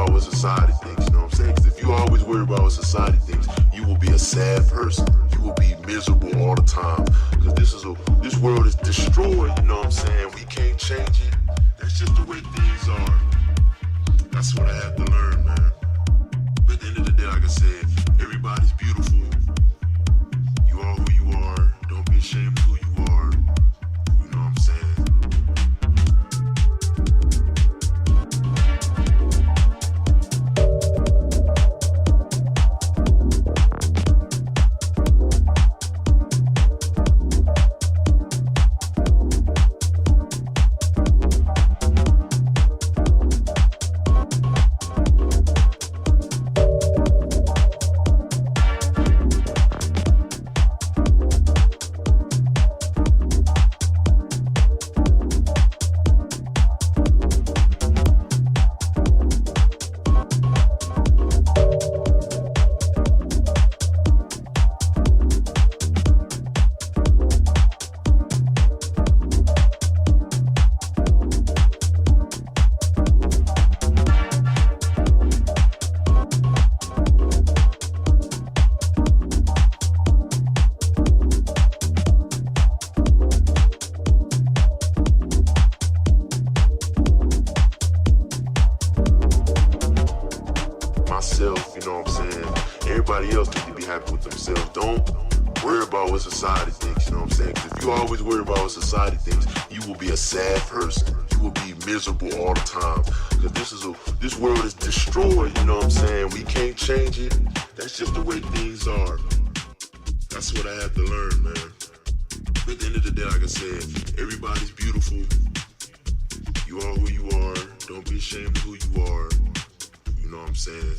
about what society thinks, you know what I'm saying? 'Cause if you always worry about what society thinks, you will be a sad person. You will be miserable all the time. Because this world is destroyed, you know what I'm saying? We can't change it. That's just the way things are. That's what I had to learn, man. But at the end of the day, like I said, everybody's beautiful. You are who you are. Don't be ashamed of who you are. You know what I'm saying? This world is destroyed, you know what I'm saying? We can't change it. That's just the way things are. That's what I had to learn, man. But at the end of the day, like I said, everybody's beautiful. You are who you are. Don't be ashamed of who you are. You know what I'm saying?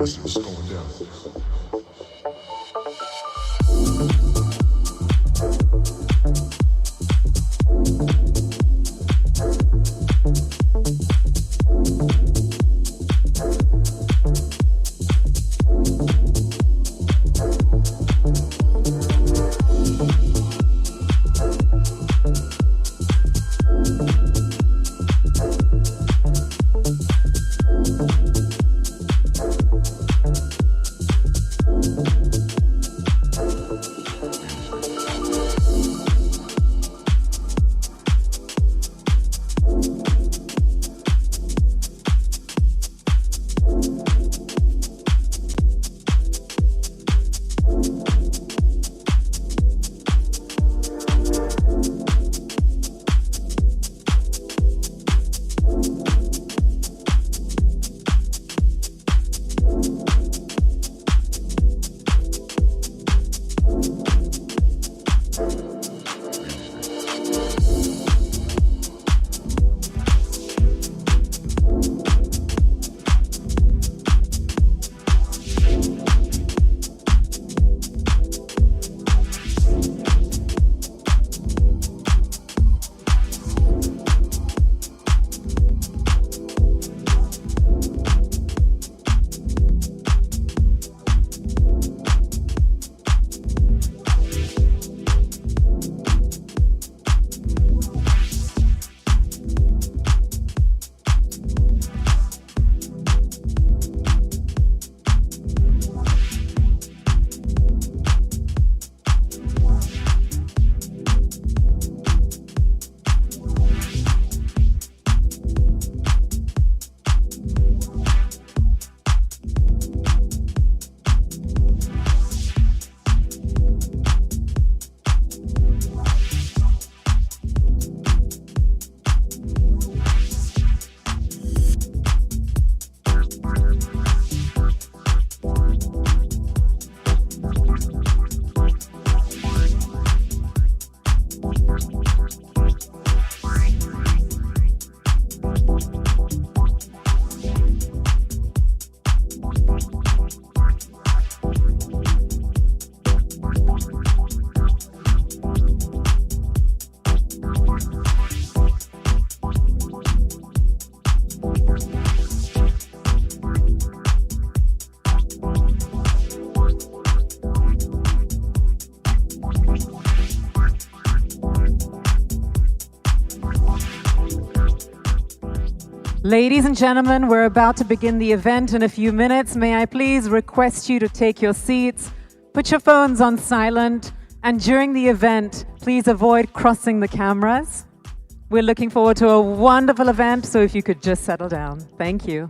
Listen, it's going down. Ladies and gentlemen, we're about to begin the event in a few minutes. May I please request you to take your seats, put your phones on silent, and during the event, please avoid crossing the cameras. We're looking forward to a wonderful event, so if you could just settle down. Thank you.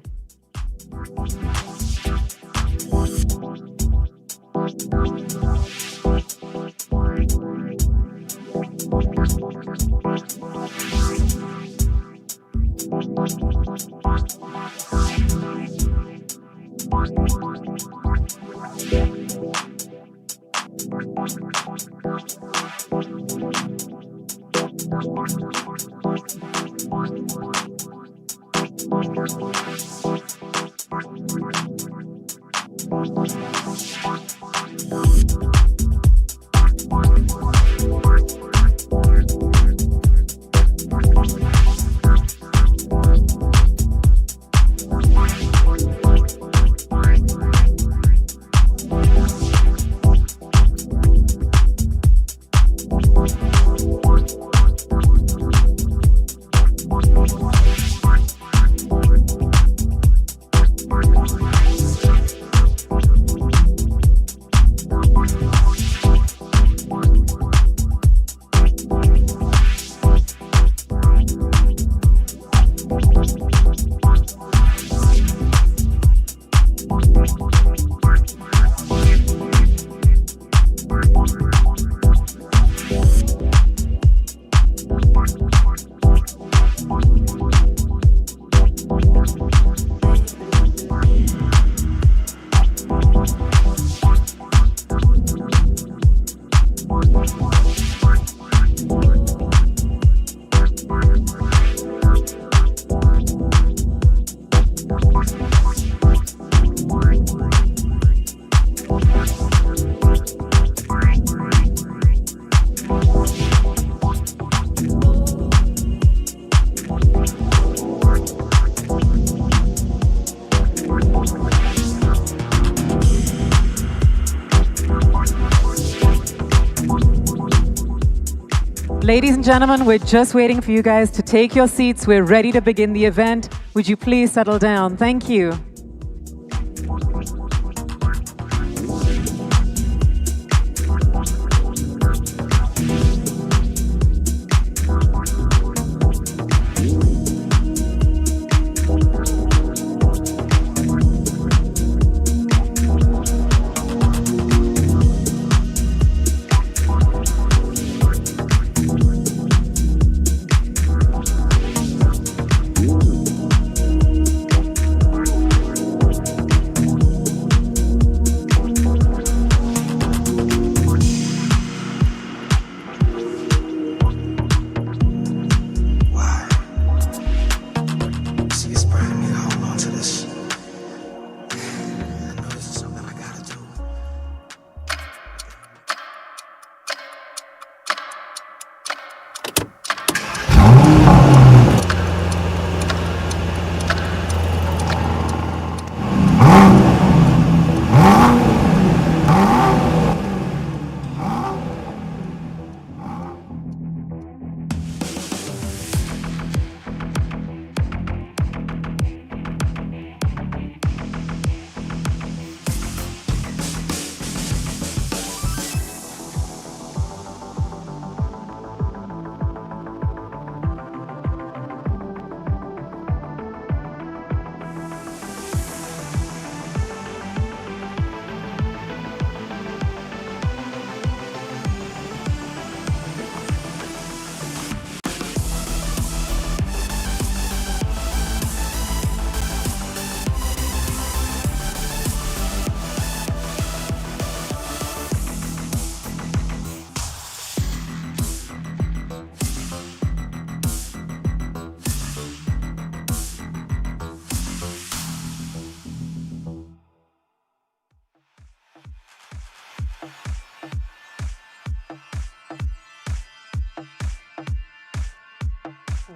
Ladies and gentlemen, we're just waiting for you guys to take your seats. We're ready to begin the event. Would you please settle down? Thank you.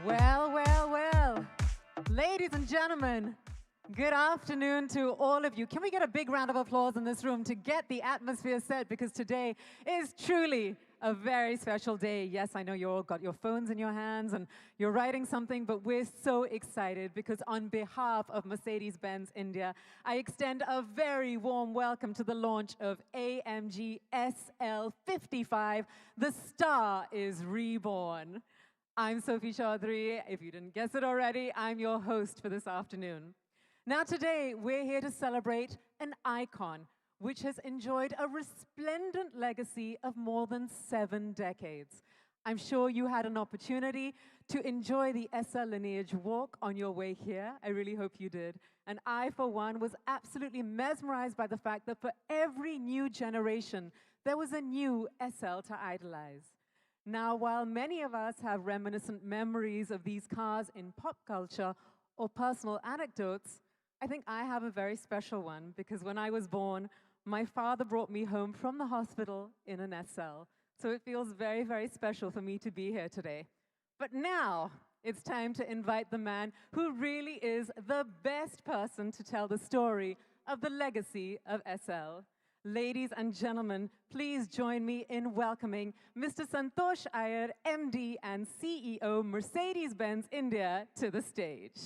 Well, well, well. Ladies and gentlemen, good afternoon to all of you. Can we get a big round of applause in this room to get the atmosphere set? Because today is truly a very special day. Yes, I know you all got your phones in your hands and you're writing something, but we're so excited because on behalf of Mercedes-Benz India, I extend a very warm welcome to the launch of AMG SL 55. The star is Reborn. I'm Sophie Chaudhary. If you didn't guess it already, I'm your host for this afternoon. Now today, we're here to celebrate an icon which has enjoyed a resplendent legacy of more than 7 decades. I'm sure you had an opportunity to enjoy the SL lineage walk on your way here. I really hope you did. And I, for one, was absolutely mesmerized by the fact that for every new generation, there was a new SL to idolize. Now, while many of us have reminiscent memories of these cars in pop culture or personal anecdotes, I think I have a very special one because when I was born, my father brought me home from the hospital in an SL. So it feels very, very special for me to be here today. But now it's time to invite the man who really is the best person to tell the story of the legacy of SL. Ladies and gentlemen, please join me in welcoming Mr. Santosh Iyer, MD and CEO, Mercedes-Benz India, to the stage.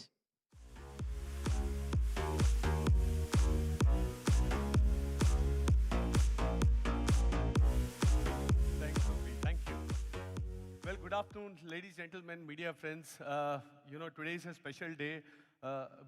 Thanks, Sophie. Thank you. Well, good afternoon, ladies, gentlemen, media friends. Today is a special day.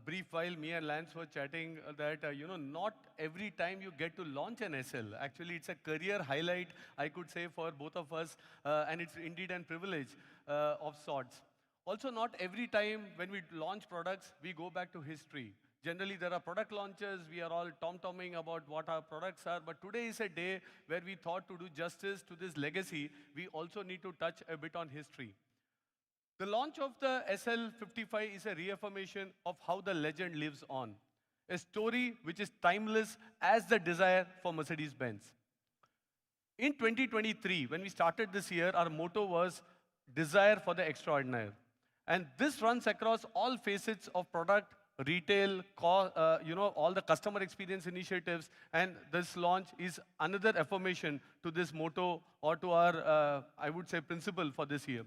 Brief while me and Lance were chatting that, not every time you get to launch an SL. Actually, it's a career highlight, I could say, for both of us, and it's indeed a privilege of sorts. Also, not every time when we launch products, we go back to history. Generally, there are product launches, we are all tom-tomming about what our products are, but today is a day where we thought to do justice to this legacy, we also need to touch a bit on history. The launch of the SL55 is a reaffirmation of how the legend lives on. A story which is timeless as the desire for Mercedes-Benz. In 2023, when we started this year, our motto was desire for the extraordinary. And this runs across all facets of product, retail, all the customer experience initiatives, and this launch is another affirmation to this motto or to our, I would say, principle for this year.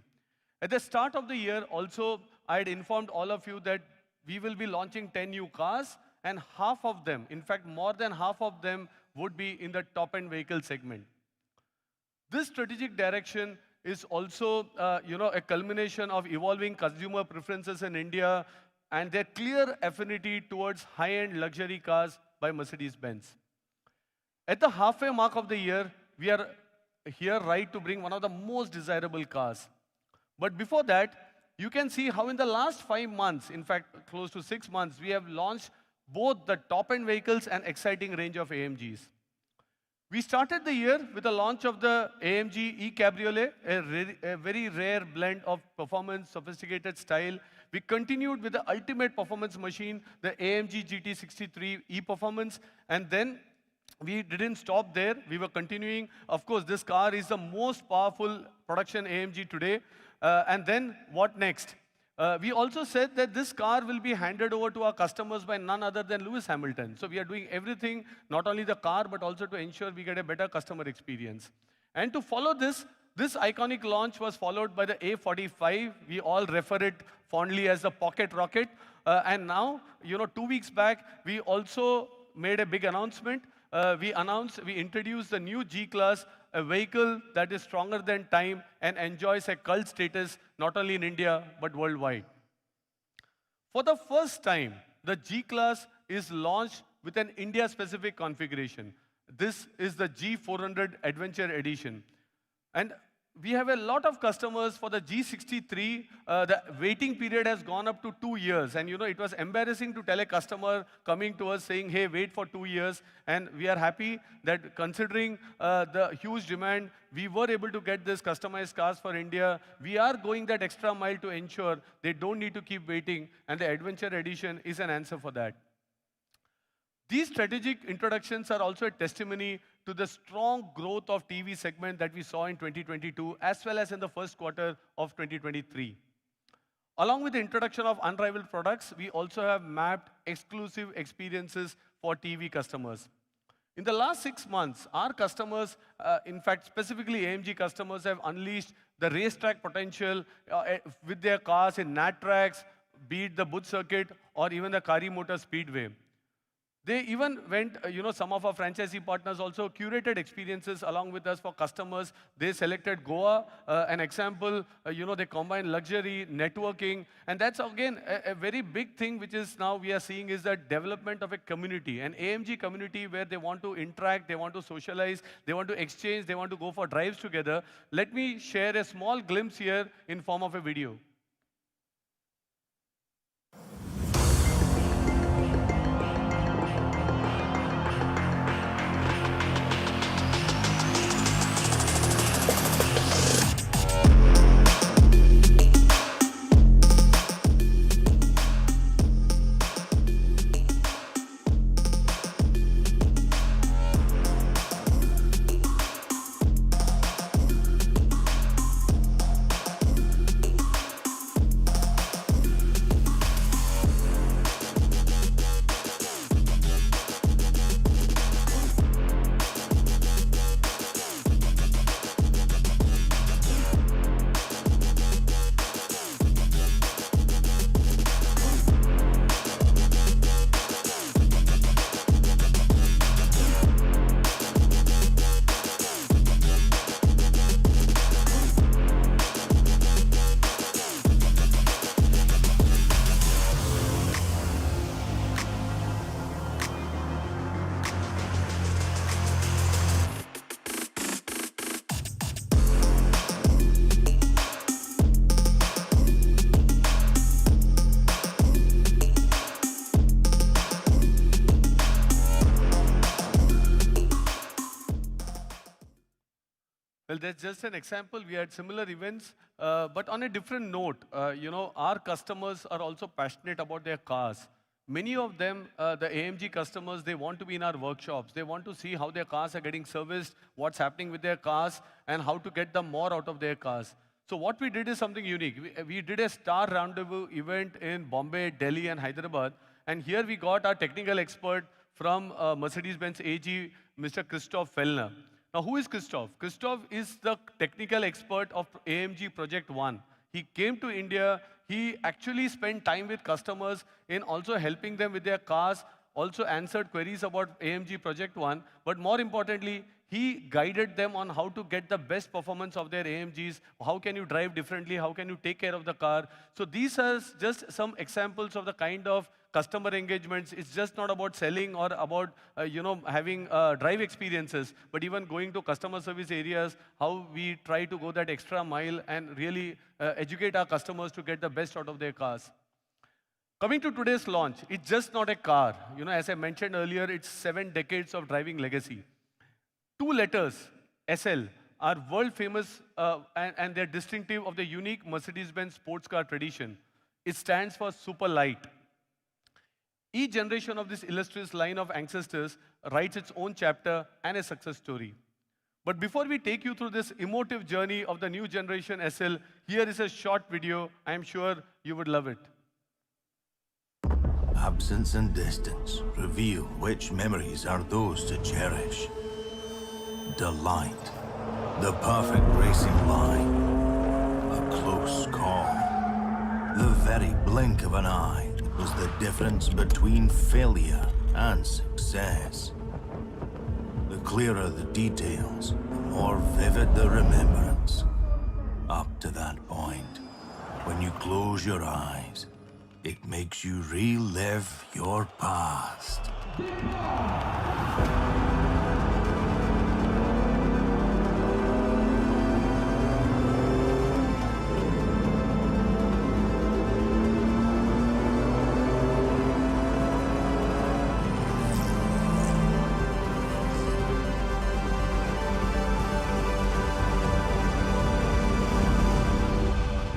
At the start of the year, also, I had informed all of you that we will be launching 10 new cars, and half of them, in fact, more than half of them, would be in the top-end vehicle segment. This strategic direction is also, a culmination of evolving consumer preferences in India and their clear affinity towards high-end luxury cars by Mercedes-Benz. At the halfway mark of the year, we are here right to bring one of the most desirable cars. But before that, you can see how in the last 5 months, in fact, close to 6 months, we have launched both the top-end vehicles and exciting range of AMGs. We started the year with the launch of the AMG E-Cabriolet, a very rare blend of performance, sophisticated style. We continued with the ultimate performance machine, the AMG GT63 E-Performance, and then we didn't stop there. We were continuing. Of course, this car is the most powerful production AMG today. And then what next? We also said that this car will be handed over to our customers by none other than Lewis Hamilton. So we are doing everything, not only the car, but also to ensure we get a better customer experience. And to follow this iconic launch was followed by the A45. We all refer it fondly as the pocket rocket. And now, 2 weeks back, we also made a big announcement. We introduced the new G-Class, a vehicle that is stronger than time and enjoys a cult status not only in India, but worldwide. For the first time, the G-Class is launched with an India-specific configuration. This is the G400 Adventure Edition. And we have a lot of customers for the G63. The waiting period has gone up to 2 years. And it was embarrassing to tell a customer coming to us saying, hey, wait for 2 years. And we are happy that considering the huge demand, we were able to get this customized cars for India. We are going that extra mile to ensure they don't need to keep waiting. And the Adventure Edition is an answer for that. These strategic introductions are also a testimony to the strong growth of TV segment that we saw in 2022, as well as in the first quarter of 2023. Along with the introduction of unrivaled products, we also have mapped exclusive experiences for TV customers. In the last 6 months, our customers, in fact, specifically AMG customers, have unleashed the racetrack potential with their cars in Nat tracks, be it the Buddh Circuit or even the Kari Motor Speedway. They even went, some of our franchisee partners also curated experiences along with us for customers. They selected Goa, an example, they combine luxury, networking, and that's again a very big thing which is now we are seeing is the development of a community, an AMG community where they want to interact, they want to socialize, they want to exchange, they want to go for drives together. Let me share a small glimpse here in form of a video. Well, that's just an example. We had similar events, but on a different note. Our customers are also passionate about their cars. Many of them, the AMG customers, they want to be in our workshops. They want to see how their cars are getting serviced, what's happening with their cars, and how to get them more out of their cars. So what we did is something unique. We did a star rendezvous event in Bombay, Delhi, and Hyderabad. And here we got our technical expert from Mercedes-Benz AG, Mr. Christoph Fellner. Now, who is Christoph? Christoph is the technical expert of AMG Project One. He came to India. He actually spent time with customers in also helping them with their cars, also answered queries about AMG Project One. But more importantly, he guided them on how to get the best performance of their AMGs. How can you drive differently? How can you take care of the car? So these are just some examples of the kind of customer engagements. It's just not about selling or about having drive experiences, but even going to customer service areas, how we try to go that extra mile and really educate our customers to get the best out of their cars. Coming to today's launch, it's just not a car. As I mentioned earlier, it's 7 decades of driving legacy. 2 letters, SL, are world famous and they're distinctive of the unique Mercedes-Benz sports car tradition. It stands for super light. Each generation of this illustrious line of ancestors writes its own chapter and a success story. But before we take you through this emotive journey of the new generation SL, here is a short video. I'm sure you would love it. Absence and distance reveal which memories are those to cherish. Delight, the perfect racing line, a close call, the very blink of an eye was the difference between failure and success. The clearer the details, the more vivid the remembrance. Up to that point, when you close your eyes, it makes you relive your past.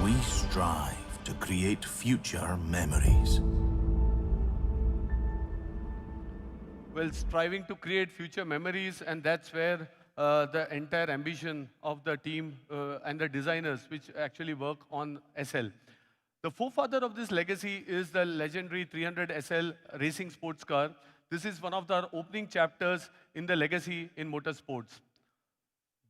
We strive to create future memories. Well, striving to create future memories, and that's where the entire ambition of the team and the designers which actually work on SL. The forefather of this legacy is the legendary 300 SL racing sports car. This is one of the opening chapters in the legacy in motorsports.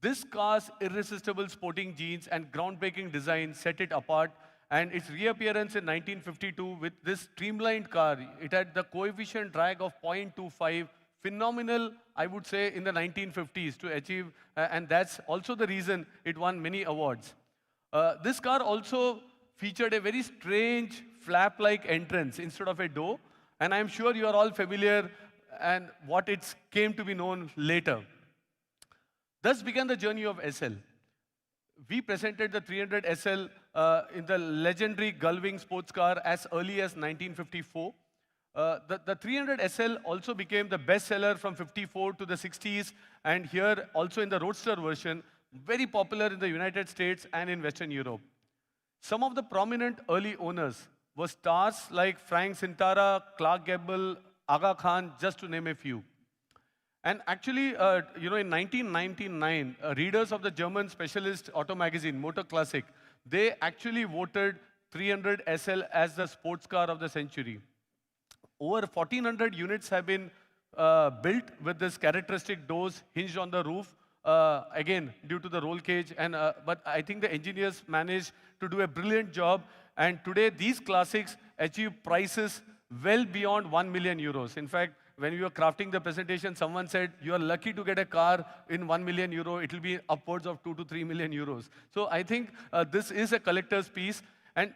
This car's irresistible sporting genes and groundbreaking design set it apart, and its reappearance in 1952 with this streamlined car, it had the coefficient drag of 0.25, phenomenal, I would say, in the 1950s to achieve, and that's also the reason it won many awards. This car also featured a very strange flap-like entrance instead of a door, and I'm sure you are all familiar and what it came to be known later. Thus began the journey of SL. We presented the 300 SL in the legendary Gullwing sports car as early as 1954. The 300 SL also became the bestseller from 54 to the 60s, and here also in the Roadster version, very popular in the United States and in Western Europe. Some of the prominent early owners were stars like Frank Sinatra, Clark Gable, Aga Khan, just to name a few. And actually, in 1999, readers of the German specialist auto magazine, Motor Classic, they actually voted 300 SL as the sports car of the century. Over 1,400 units have been built with this characteristic doors hinged on the roof, again, due to the roll cage. But I think the engineers managed to do a brilliant job. And today, these classics achieve prices well beyond 1 million euros. In fact, when we were crafting the presentation, someone said, you are lucky to get a car in 1 million euro. It will be upwards of 2 to 3 million euros. So I think this is a collector's piece. And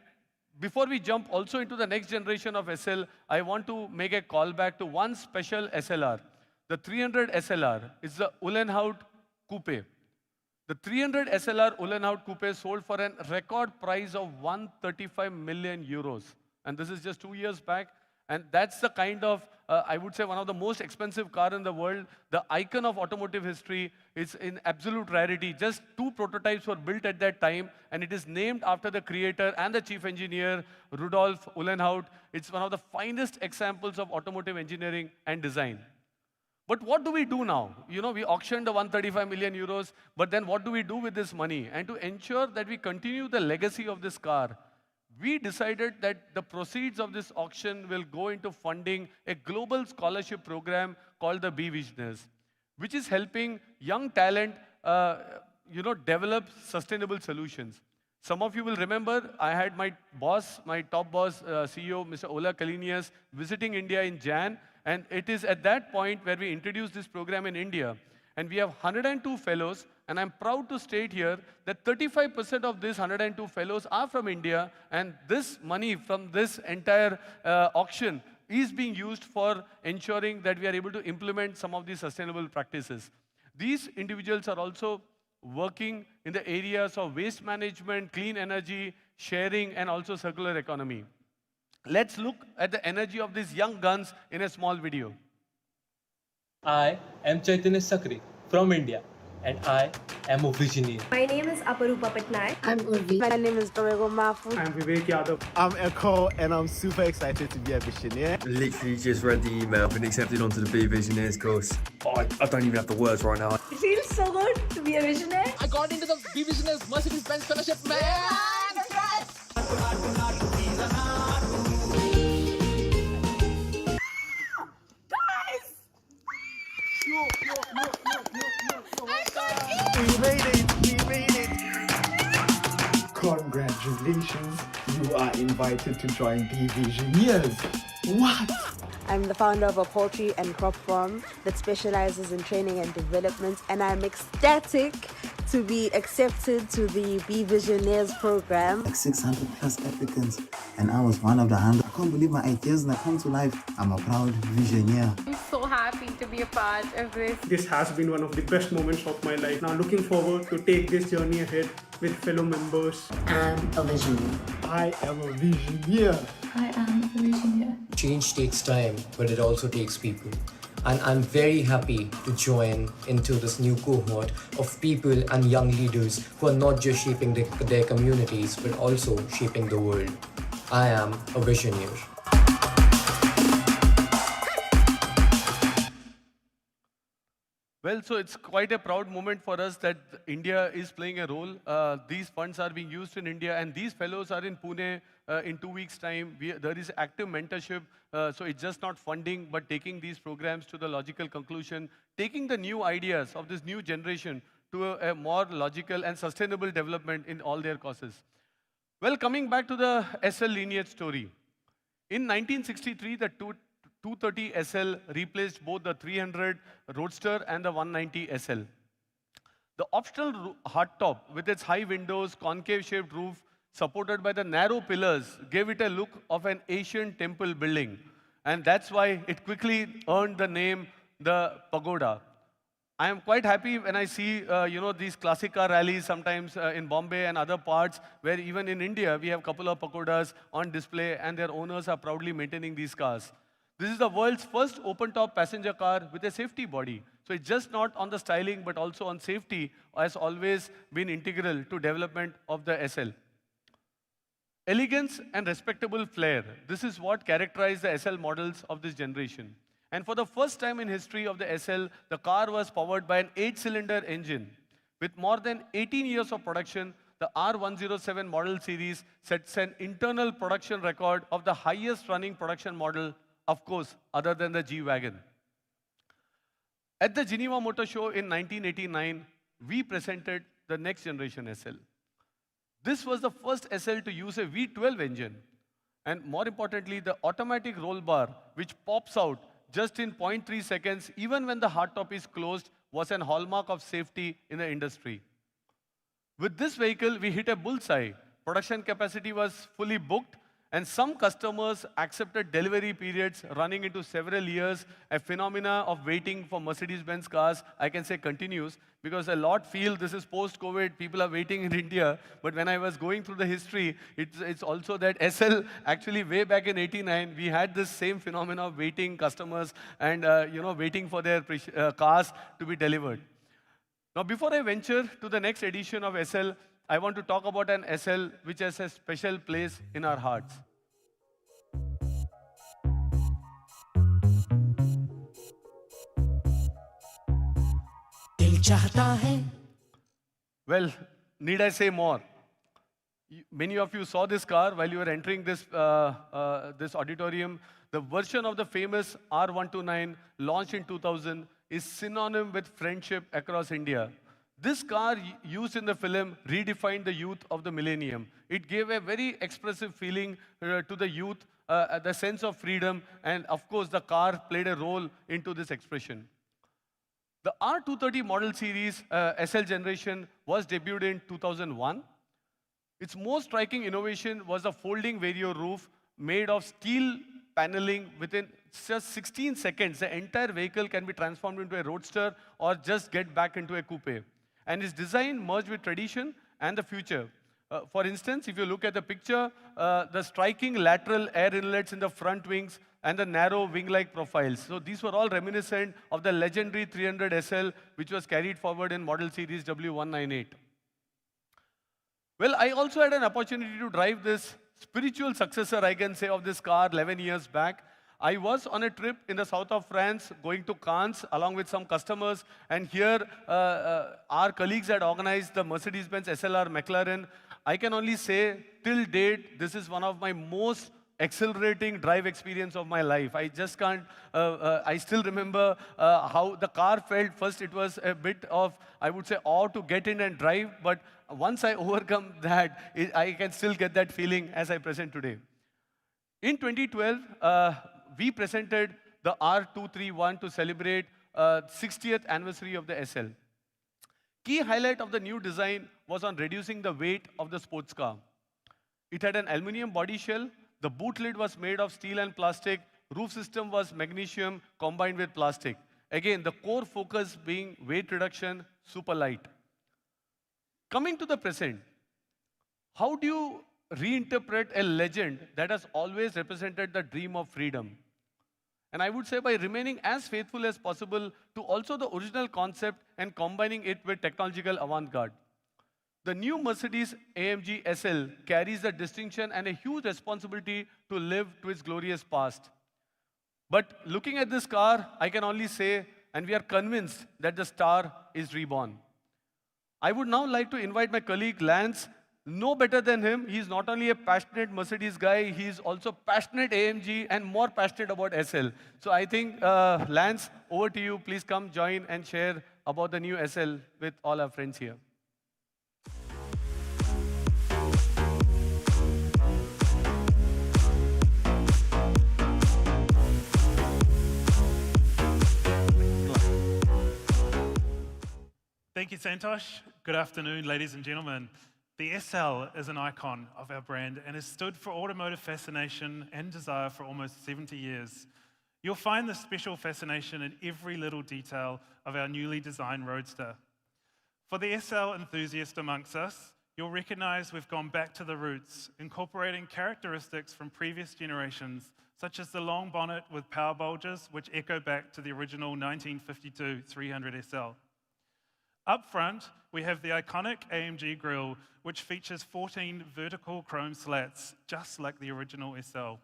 before we jump also into the next generation of SL, I want to make a call back to one special SLR. The 300 SLR is the Uhlenhaut Coupe. The 300 SLR Uhlenhaut Coupe sold for a record price of 135 million euros. And this is just 2 years back. And that's the kind of, I would say, one of the most expensive car in the world. The icon of automotive history is in absolute rarity. Just 2 prototypes were built at that time, and it is named after the creator and the chief engineer, Rudolf Uhlenhaut. It's one of the finest examples of automotive engineering and design. But what do we do now? We auctioned the 135 million euros, but then what do we do with this money? And to ensure that we continue the legacy of this car, we decided that the proceeds of this auction will go into funding a global scholarship program called the Be Visionaries, which is helping young talent, develop sustainable solutions. Some of you will remember I had my boss, my top boss, CEO, Mr. Ola Kalinius, visiting India in Jan, and it is at that point where we introduced this program in India. And we have 102 fellows, and I'm proud to state here that 35% of these 102 fellows are from India, and this money from this entire auction is being used for ensuring that we are able to implement some of these sustainable practices. These individuals are also working in the areas of waste management, clean energy, sharing, and also circular economy. Let's look at the energy of these young guns in a small video. I am Chaitanya Sakri from India, and I am a visionary. My name is Aparupa Patnaik. I'm Urvi. My name is Dorego Mafu. I'm Vivek Yadav. I'm Echo, and I'm super excited to be a visionary. Literally just read the email, been accepted onto the Be Visionaries course. Oh, I don't even have the words right now. It feels so good to be a visionary. I got into the Be Visionaries Mercedes-Benz fellowship, man. We made it! Congratulations, you are invited to join the Visionaries. What? I'm the founder of a poultry and crop farm that specializes in training and development, and I'm ecstatic to be accepted to the Be Visionaries program. Like 600 plus applicants, and I was one of the 100. I can't believe my ideas that come to life. I'm a proud visionary. I'm so happy to be a part of this. This has been one of the best moments of my life. Now looking forward to take this journey ahead with fellow members. I'm a visionary. I am a visionary. I am a visionary. Change takes time, but it also takes people. And I'm very happy to join into this new cohort of people and young leaders who are not just shaping their communities, but also shaping the world. I am a visionary. Well, so it's quite a proud moment for us that India is playing a role. These funds are being used in India, and these fellows are in Pune in 2 weeks' time. There is active mentorship, so it's just not funding, but taking these programs to the logical conclusion, taking the new ideas of this new generation to a more logical and sustainable development in all their causes. Well, coming back to the SL lineage story. In 1963, the 230 SL replaced both the 300 Roadster and the 190 SL. The optional hardtop with its high windows, concave-shaped roof, supported by the narrow pillars, gave it a look of an ancient temple building. And that's why it quickly earned the name the Pagoda. I am quite happy when I see, these classic car rallies sometimes in Bombay and other parts, where even in India, we have a couple of Pagodas on display, and their owners are proudly maintaining these cars. This is the world's first open-top passenger car with a safety body. So it's just not on the styling, but also on safety, has always been integral to development of the SL. Elegance and respectable flair. This is what characterized the SL models of this generation. And for the first time in history of the SL, the car was powered by an 8-cylinder engine. With more than 18 years of production, the R107 model series sets an internal production record of the highest running production model, of course, other than the G-Wagon. At the Geneva Motor Show in 1989, we presented the next generation SL. This was the first SL to use a V12 engine. And more importantly, the automatic roll bar, which pops out just in 0.3 seconds, even when the hardtop is closed, was an hallmark of safety in the industry. With this vehicle, we hit a bullseye. Production capacity was fully booked, and some customers accepted delivery periods running into several years. A phenomena of waiting for Mercedes-Benz cars, I can say, continues, because a lot feel this is post-COVID, people are waiting in India. But when I was going through the history, it's also that SL, actually way back in '89, we had this same phenomena of waiting customers and waiting for their cars to be delivered. Now, before I venture to the next edition of SL, I want to talk about an SL which has a special place in our hearts. Well, need I say more? Many of you saw this car while you were entering this auditorium. The version of the famous R129 launched in 2000 is synonym with friendship across India. This car used in the film redefined the youth of the millennium. It gave a very expressive feeling to the youth, the sense of freedom, and of course the car played a role into this expression. The R230 model series SL generation was debuted in 2001. Its most striking innovation was a folding vario roof made of steel paneling. Within just 16 seconds, the entire vehicle can be transformed into a roadster or just get back into a coupe. And its design merged with tradition and the future. For instance, if you look at the picture, the striking lateral air inlets in the front wings and the narrow wing-like profiles. So these were all reminiscent of the legendary 300 SL, which was carried forward in model series W198. Well, I also had an opportunity to drive this spiritual successor, I can say, of this car 11 years back. I was on a trip in the south of France, going to Cannes, along with some customers, and here our colleagues had organized the Mercedes-Benz SLR McLaren. I can only say, till date, this is one of my most exhilarating drive experience of my life. I just can't, I still remember how the car felt. First, it was a bit of, I would say, awe to get in and drive, but once I overcome that, I can still get that feeling as I present today. In 2012, we presented the R231 to celebrate 60th anniversary of the SL. Key highlight of the new design was on reducing the weight of the sports car. It had an aluminum body shell. The boot lid was made of steel and plastic. Roof system was magnesium combined with plastic. Again, the core focus being weight reduction, super light. Coming to the present, how do you reinterpret a legend that has always represented the dream of freedom? And I would say by remaining as faithful as possible to also the original concept and combining it with technological avant-garde. The new Mercedes-AMG SL carries the distinction and a huge responsibility to live to its glorious past. But looking at this car, I can only say, and we are convinced that the star is reborn. I would now like to invite my colleague Lance. No better than him. He's not only a passionate Mercedes guy, he's also passionate AMG and more passionate about SL. So I think, Lance, over to you. Please come join and share about the new SL with all our friends here. Thank you, Santosh. Good afternoon, ladies and gentlemen. The SL is an icon of our brand and has stood for automotive fascination and desire for almost 70 years. You'll find this special fascination in every little detail of our newly designed Roadster. For the SL enthusiast amongst us, you'll recognize we've gone back to the roots, incorporating characteristics from previous generations, such as the long bonnet with power bulges, which echo back to the original 1952 300 SL. Up front, we have the iconic AMG grille, which features 14 vertical chrome slats, just like the original SL.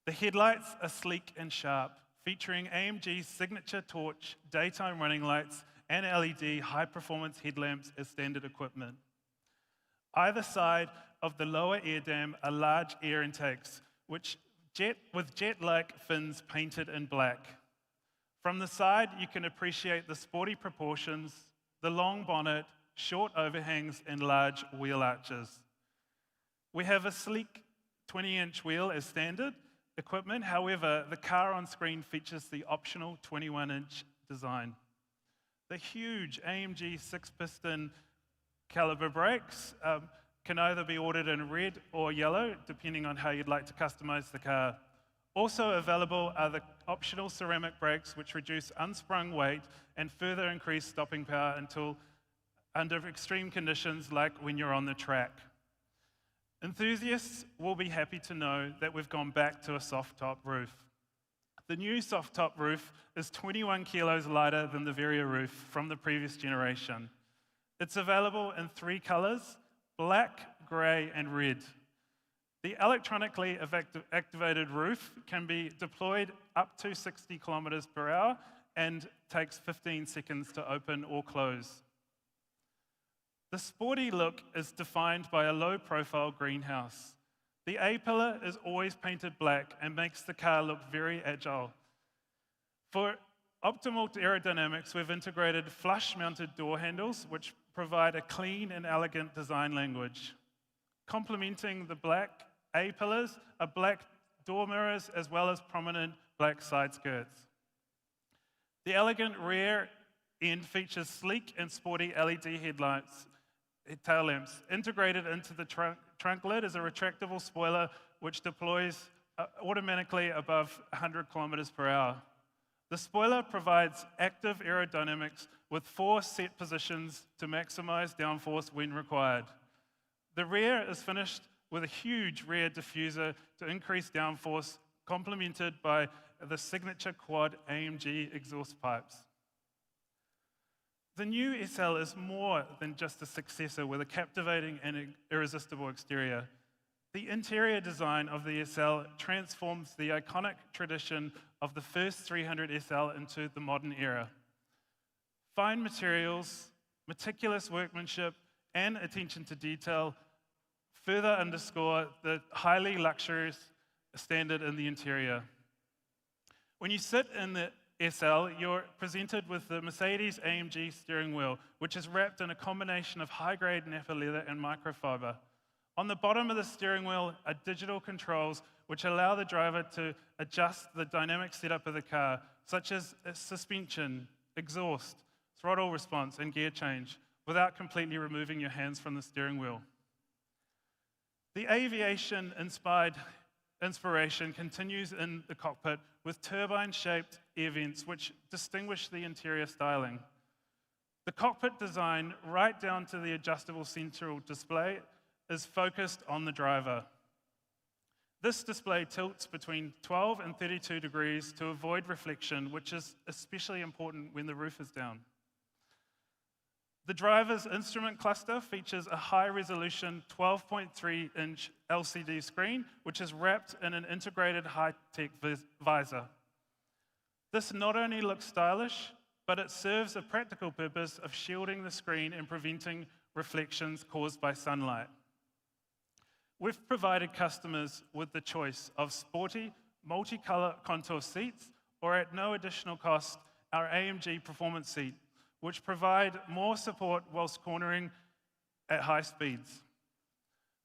The headlights are sleek and sharp, featuring AMG's signature torch, daytime running lights, and LED high-performance headlamps as standard equipment. Either side of the lower air dam are large air intakes, with jet-like fins painted in black. From the side, you can appreciate the sporty proportions, the long bonnet, short overhangs, and large wheel arches. We have a sleek 20-inch wheel as standard equipment. However, the car on screen features the optional 21-inch design. The huge AMG 6-piston caliber brakes can either be ordered in red or yellow, depending on how you'd like to customize the car. Also available are the optional ceramic brakes, which reduce unsprung weight and further increase stopping power until under extreme conditions like when you're on the track. Enthusiasts will be happy to know that we've gone back to a soft top roof. The new soft top roof is 21 kilos lighter than the Vario roof from the previous generation. It's available in 3 colors: black, gray, and red. The electronically activated roof can be deployed up to 60 kilometers per hour and takes 15 seconds to open or close. The sporty look is defined by a low-profile greenhouse. The A-pillar is always painted black and makes the car look very agile. For optimal aerodynamics, we've integrated flush-mounted door handles, which provide a clean and elegant design language. Complementing the black A-pillars are black door mirrors as well as prominent black side skirts. The elegant rear end features sleek and sporty LED tail lamps. Integrated into the trunk lid is a retractable spoiler which deploys automatically above 100 kilometers per hour. The spoiler provides active aerodynamics with 4 set positions to maximize downforce when required. The rear is finished with a huge rear diffuser to increase downforce, complemented by the signature quad AMG exhaust pipes. The new SL is more than just a successor with a captivating and irresistible exterior. The interior design of the SL transforms the iconic tradition of the first 300 SL into the modern era. Fine materials, meticulous workmanship, and attention to detail further underscore the highly luxurious standard in the interior. When you sit in the SL, you're presented with the Mercedes-AMG steering wheel, which is wrapped in a combination of high-grade Napa leather and microfiber. On the bottom of the steering wheel are digital controls which allow the driver to adjust the dynamic setup of the car, such as suspension, exhaust, throttle response, and gear change, without completely removing your hands from the steering wheel. The aviation-inspired inspiration continues in the cockpit with turbine-shaped air vents which distinguish the interior styling. The cockpit design, right down to the adjustable central display, is focused on the driver. This display tilts between 12 and 32 degrees to avoid reflection, which is especially important when the roof is down. The driver's instrument cluster features a high-resolution 12.3-inch LCD screen, which is wrapped in an integrated high-tech visor. This not only looks stylish, but it serves a practical purpose of shielding the screen and preventing reflections caused by sunlight. We've provided customers with the choice of sporty, multi-color contour seats, or at no additional cost, our AMG Performance Seat, which provide more support whilst cornering at high speeds.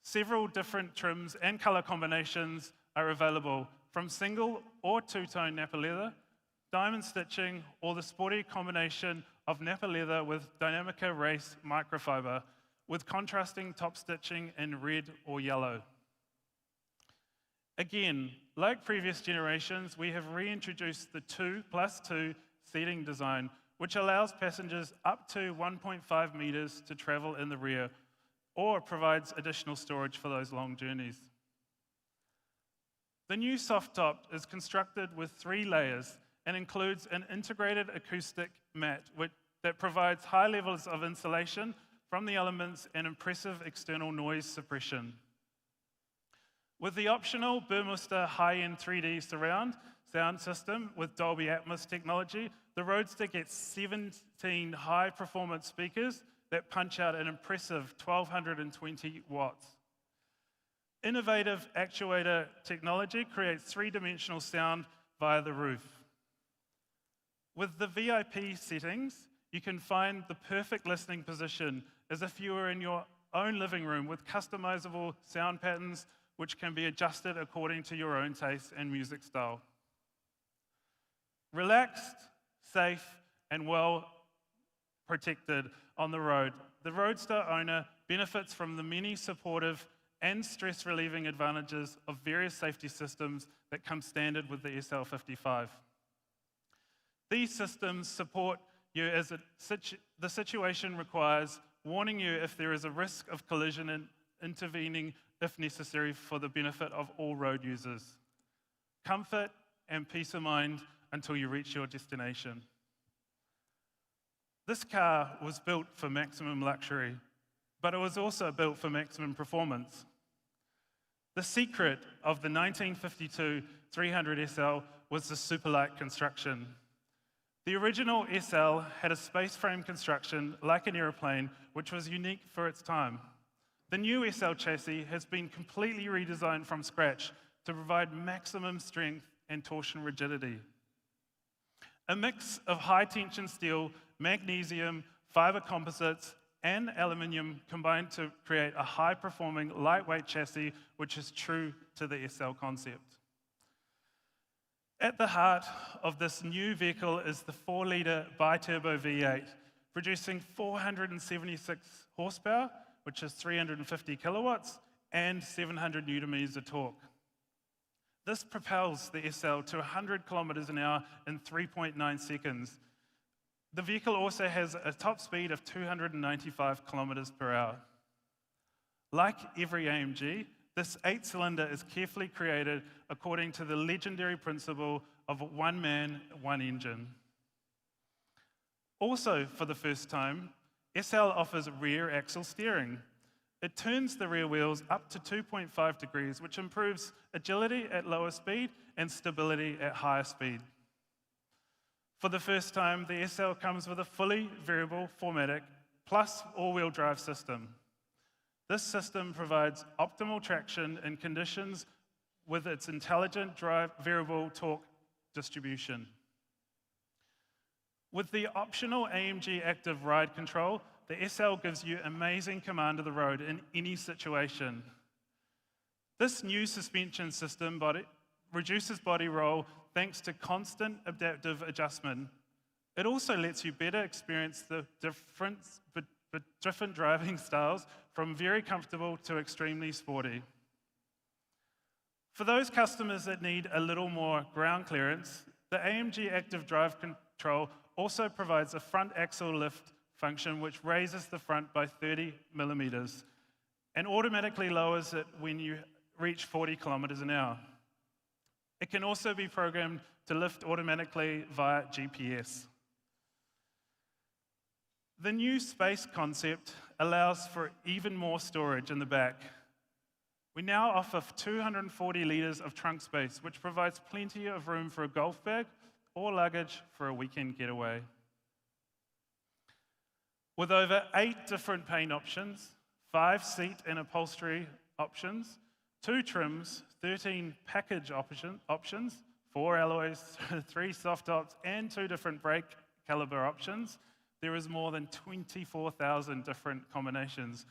Several different trims and color combinations are available, from single or two-tone Napa leather, diamond stitching, or the sporty combination of Napa leather with Dynamica Race microfiber, with contrasting top stitching in red or yellow. Again, like previous generations, we have reintroduced the 2+2 seating design, which allows passengers up to 1.5 meters to travel in the rear, or provides additional storage for those long journeys. The new soft top is constructed with 3 layers and includes an integrated acoustic mat that provides high levels of insulation from the elements and impressive external noise suppression. With the optional Burmester high-end 3D surround sound system with Dolby Atmos technology, the Roadster gets 17 high-performance speakers that punch out an impressive 1,220 watts. Innovative actuator technology creates 3-dimensional sound via the roof. With the VIP settings, you can find the perfect listening position as if you were in your own living room with customizable sound patterns which can be adjusted according to your own taste and music style. Relaxed, safe, and well protected on the road, the Roadster owner benefits from the many supportive and stress-relieving advantages of various safety systems that come standard with the SL55. These systems support you as the situation requires, warning you if there is a risk of collision and intervening if necessary for the benefit of all road users. Comfort and peace of mind until you reach your destination. This car was built for maximum luxury, but it was also built for maximum performance. The secret of the 1952 300 SL was the superlight construction. The original SL had a space frame construction like an aeroplane, which was unique for its time. The new SL chassis has been completely redesigned from scratch to provide maximum strength and torsion rigidity. A mix of high-tension steel, magnesium, fiber composites, and aluminium combined to create a high-performing, lightweight chassis, which is true to the SL concept. At the heart of this new vehicle is the 4-litre bi-turbo V8, producing 476 horsepower, which is 350 kilowatts, and 700 newton-meters of torque. This propels the SL to 100 kilometers an hour in 3.9 seconds. The vehicle also has a top speed of 295 kilometers per hour. Like every AMG, this 8-cylinder is carefully created according to the legendary principle of one man, one engine. Also, for the first time, SL offers rear axle steering. It turns the rear wheels up to 2.5 degrees, which improves agility at lower speed and stability at higher speed. For the first time, the SL comes with a fully variable 4MATIC plus all-wheel drive system. This system provides optimal traction in conditions with its intelligent drive variable torque distribution. With the optional AMG Active Ride Control, the SL gives you amazing command of the road in any situation. This new suspension system reduces body roll thanks to constant adaptive adjustment. It also lets you better experience the different driving styles from very comfortable to extremely sporty. For those customers that need a little more ground clearance, the AMG Active Drive Control also provides a front axle lift function which raises the front by 30 millimeters and automatically lowers it when you reach 40 kilometers an hour. It can also be programmed to lift automatically via GPS. The new space concept allows for even more storage in the back. We now offer 240 litres of trunk space, which provides plenty of room for a golf bag or luggage for a weekend getaway. With over 8 different paint options, 5 seat and upholstery options, 2 trims, 13 package options, 4 alloys, 3 soft tops, and 2 different brake caliber options, there is more than 24,000 different combinations,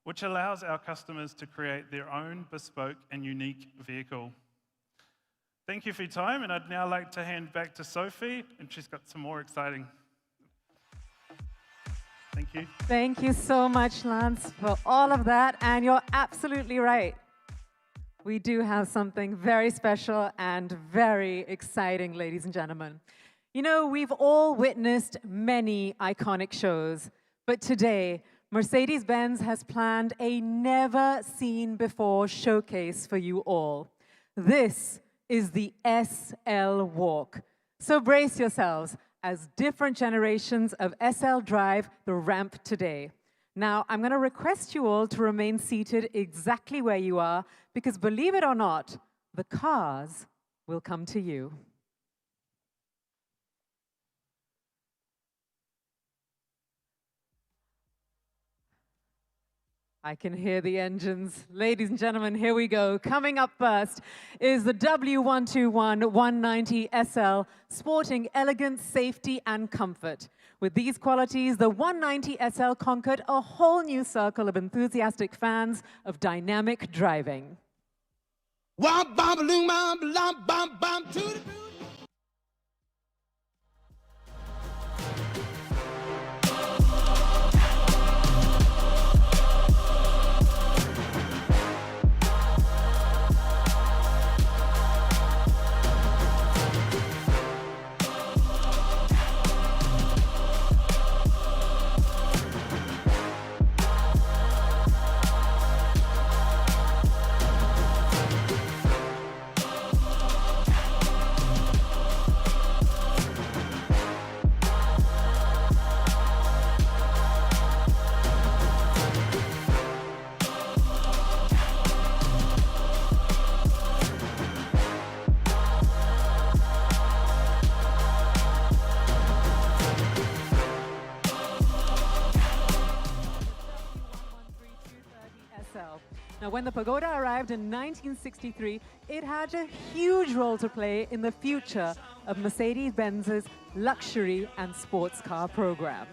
which allows our customers to create their own bespoke and unique vehicle. Thank you for your time, and I'd now like to hand back to Sophie, and she's got some more exciting. Thank you. Thank you so much, Lance, for all of that, and you're absolutely right. We do have something very special and very exciting, ladies and gentlemen. You know, we've all witnessed many iconic shows, but today, Mercedes-Benz has planned a never-seen-before showcase for you all. This is the SL Walk. So brace yourselves as different generations of SL drive the ramp today. Now, I'm going to request you all to remain seated exactly where you are, because believe it or not, the cars will come to you. I can hear the engines. Ladies and gentlemen, here we go. Coming up first is the W121 190 SL, sporting elegance, safety, and comfort. With these qualities, the 190 SL conquered a whole new circle of enthusiastic fans of dynamic driving. when the Pagoda arrived in 1963, it had a huge role to play in the future of Mercedes-Benz's luxury and sports car program.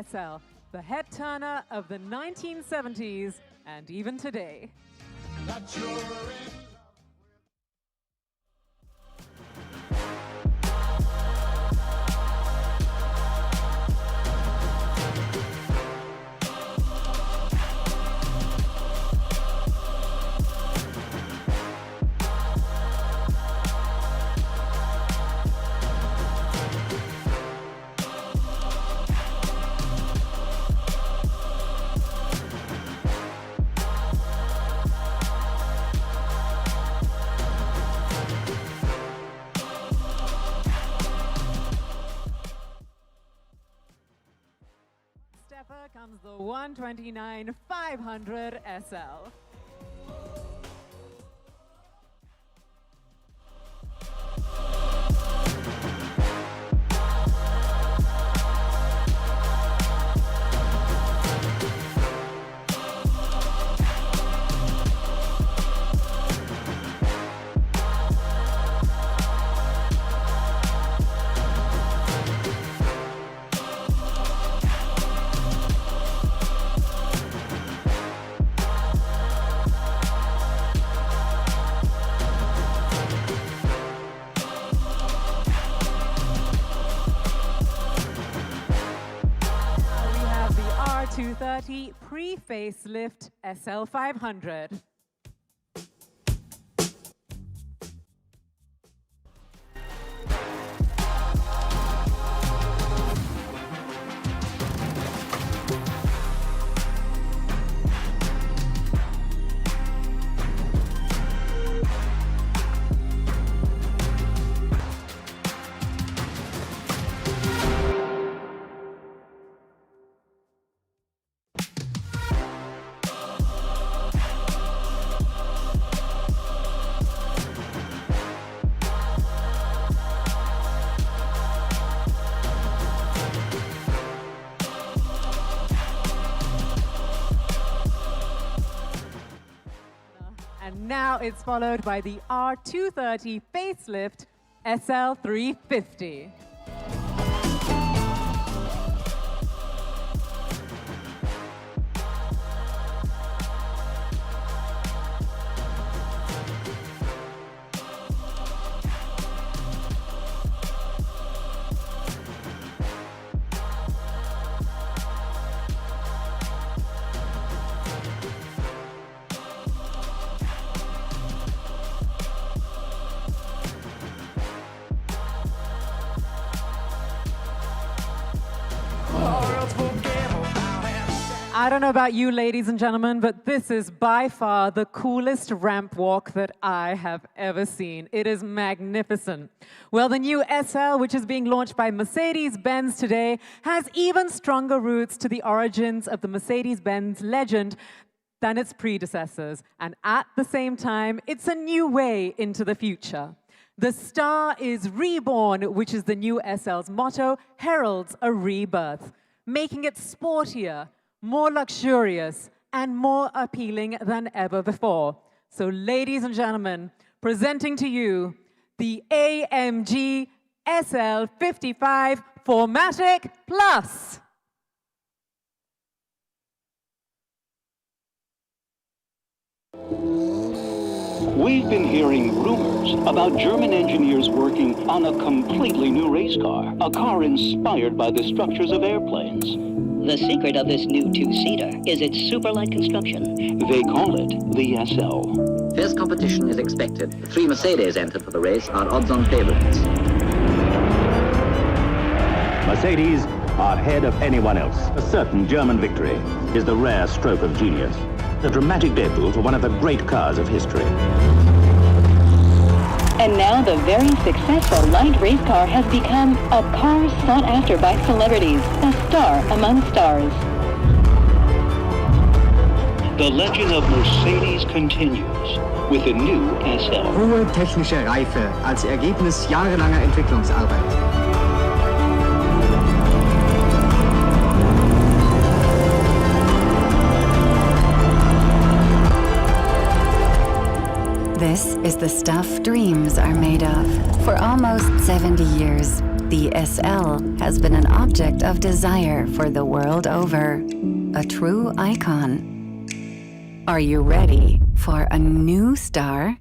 SL, the head turner of the 1970s and even today. Comes the 129 500 SL. R230 pre-facelift SL500. And now it's followed by the R230 facelift SL350. I don't know about you, ladies and gentlemen, but this is by far the coolest ramp walk that I have ever seen. It is magnificent. Well, the new SL, which is being launched by Mercedes-Benz today, has even stronger roots to the origins of the Mercedes-Benz legend than its predecessors. And at the same time, it's a new way into the future. The star is Reborn, which is the new SL's motto, heralds a rebirth, making it sportier, more luxurious, and more appealing than ever before. So, ladies and gentlemen, presenting to you the AMG SL 55 4MATIC Plus. We've been hearing rumors about German engineers working on a completely new race car, a car inspired by the structures of airplanes. The secret of this new two-seater is its super light construction. They call it the SL. Fierce competition is expected. The 3 Mercedes entered for the race are odds-on favorites. Mercedes are ahead of anyone else. A certain German victory is the rare stroke of genius. A dramatic debut for one of the great cars of history. And now the very successful light race car has become a car sought after by celebrities, a star among stars. The legend of Mercedes continues with the new SL. Hohe technische Reife als Ergebnis jahrelanger Entwicklungsarbeit. This is the stuff dreams are made of. For almost 70 years, the SL has been an object of desire for the world over. A true icon. Are you ready for a new star?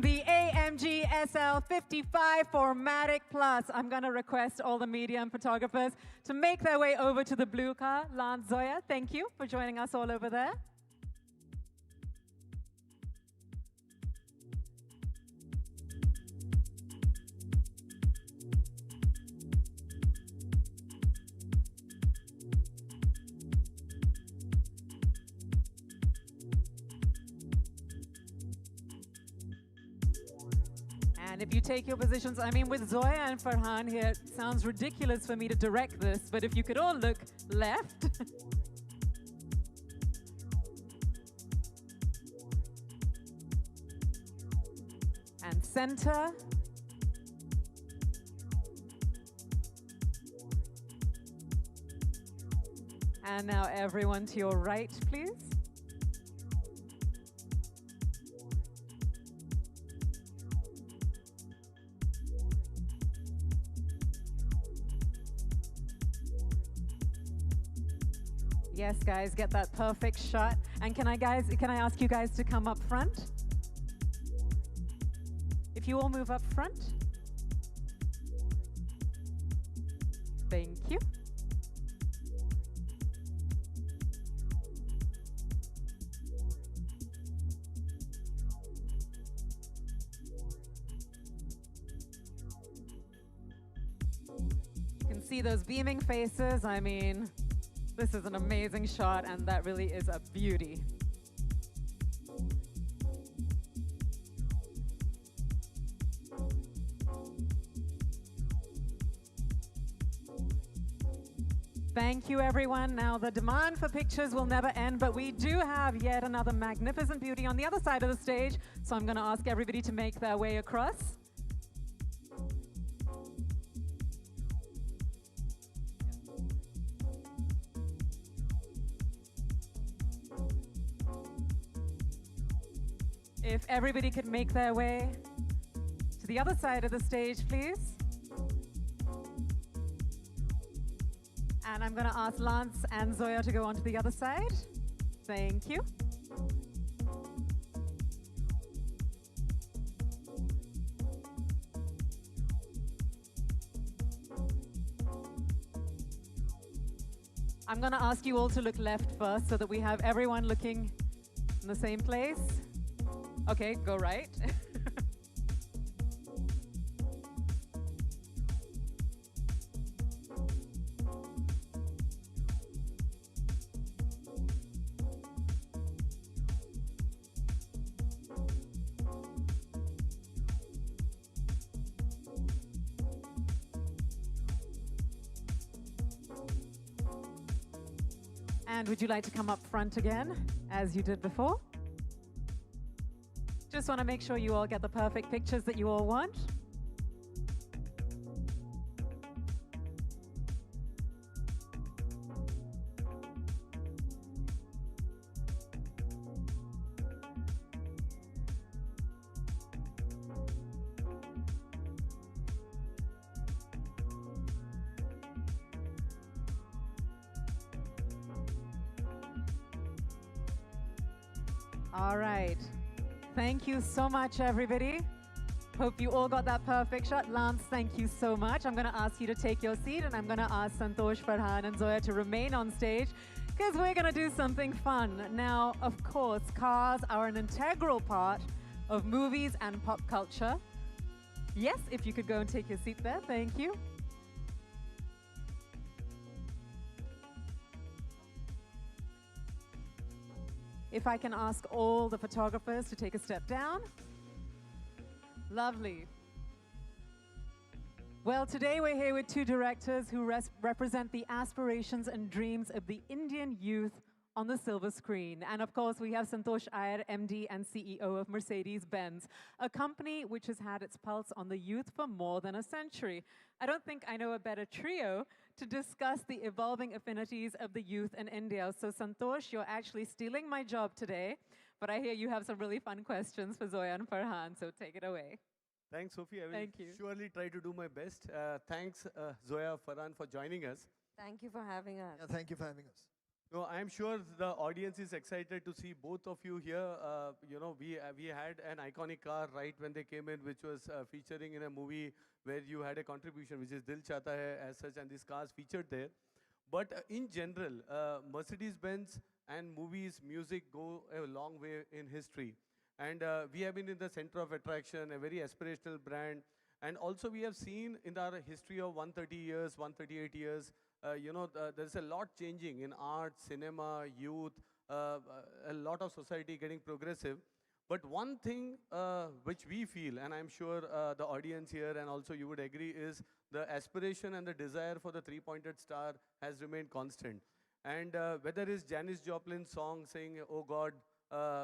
The AMG SL 55 4MATIC Plus. I'm going to request all the media and photographers to make their way over to the blue car. Lance, Zoya, thank you for joining us all over there. And if you take your positions, I mean, with Zoya and Farhan here, it sounds ridiculous for me to direct this, but if you could all look left. And center. And now everyone to your right, please. Yes, guys, get that perfect shot. And can I ask you guys to come up front? If you all move up front. Thank you. You can see those beaming faces. I mean, this is an amazing shot, and that really is a beauty. Thank you, everyone. Now, the demand for pictures will never end, but we do have yet another magnificent beauty on the other side of the stage, so I'm going to ask everybody to make their way across. If everybody could make their way to the other side of the stage, please. And I'm going to ask Lance and Zoya to go on to the other side. Thank you. I'm going to ask you all to look left first so that we have everyone looking in the same place. Okay, go right. And would you like to come up front again, as you did before? Just want to make sure you all get the perfect pictures that you all want. All right. Thank you so much, everybody. Hope you all got that perfect shot. Lance, thank you so much. I'm going to ask you to take your seat, and I'm going to ask Santosh, Farhan, and Zoya to remain on stage because we're going to do something fun. Now, of course, cars are an integral part of movies and pop culture. Yes, if you could go and take your seat there. Thank you. If I can ask all the photographers to take a step down. Lovely. Well, today we're here with two directors who represent the aspirations and dreams of the Indian youth on the silver screen. And of course, we have Santosh Iyer, MD and CEO of Mercedes-Benz, a company which has had its pulse on the youth for more than a century. I don't think I know a better trio to discuss the evolving affinities of the youth in India. So Santosh, you're actually stealing my job today, but I hear you have some really fun questions for Zoya and Farhan, so take it away. Thanks, Sophie. I will Thank you. surely try to do my best. Thanks, Zoya, Farhan, for joining us. Thank you for having us. Yeah, thank you for having us. No, I'm sure the audience is excited to see both of you here. You know, we had an iconic car right when they came in, which was featuring in a movie where you had a contribution, which is Dil Chahta Hai as such, and this car's featured there. But in general, Mercedes-Benz and movies, music go a long way in history. And we have been in the center of attraction, a very aspirational brand. And also we have seen in our history of 130 years, 138 years, you know, there's a lot changing in art, cinema, youth, a lot of society getting progressive. But one thing which we feel, and I'm sure the audience here and also you would agree, is the aspiration and the desire for the three-pointed star has remained constant. And whether it's Janis Joplin's song saying, oh God,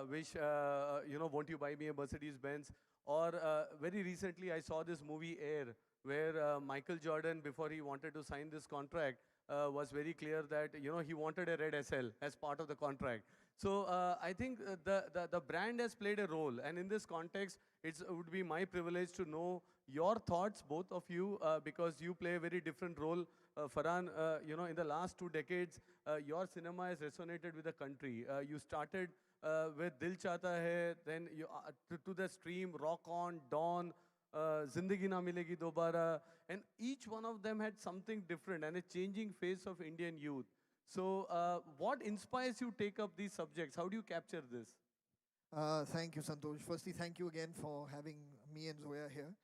wish, you know, won't you buy me a Mercedes-Benz? Or very recently I saw this movie Air, where Michael Jordan, before he wanted to sign this contract, was very clear that he wanted a red SL as part of the contract. So I think the brand has played a role, and in this context, it would be my privilege to know your thoughts, both of you, because you play a very different role. Farhan, in the last 2 decades, your cinema has resonated with the country. You started with Dil Chahta Hai, then you, to the stream, Rock On, Dawn, Zindagi Na Milegi Dobara, and each one of them had something different and a changing face of Indian youth. So what inspires you to take up these subjects? How do you capture this? Thank you, Santosh. Firstly, thank you again for having me and Zoya here.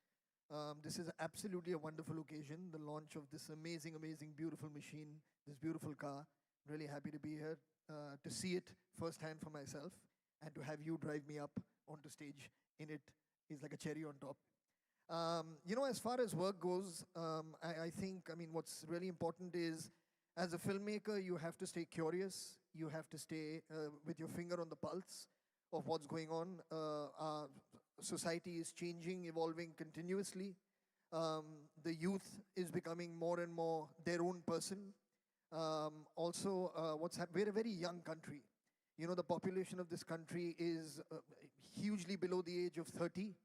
This is absolutely a wonderful occasion, the launch of this amazing, amazing, beautiful machine, this beautiful car. Really happy to be here, to see it firsthand for myself, and to have you drive me up onto stage in it is like a cherry on top. As far as work goes, I think, what's really important is, as a filmmaker, you have to stay curious. You have to stay with your finger on the pulse of what's going on. Our society is changing, evolving continuously. The youth is becoming more and more their own person. Also, we're a very young country. The population of this country is hugely below the age of 30.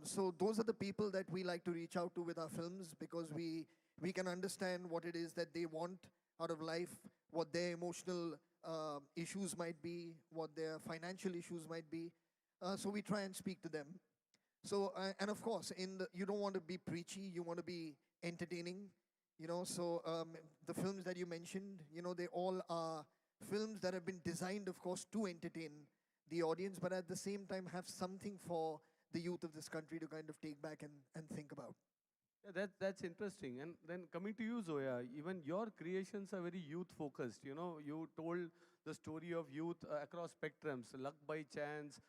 So those are the people that we like to reach out to with our films, because we can understand what it is that they want out of life, what their emotional issues might be, what their financial issues might be. So we try and speak to them. So, and of course, you don't want to be preachy, you want to be entertaining. So the films that you mentioned, they all are films that have been designed, of course, to entertain the audience, but at the same time have something for the youth of this country to kind of take back and think about. Yeah, that's interesting. And then coming to you, Zoya, even your creations are very youth-focused. You told the story of youth across spectrums, Luck by Chance,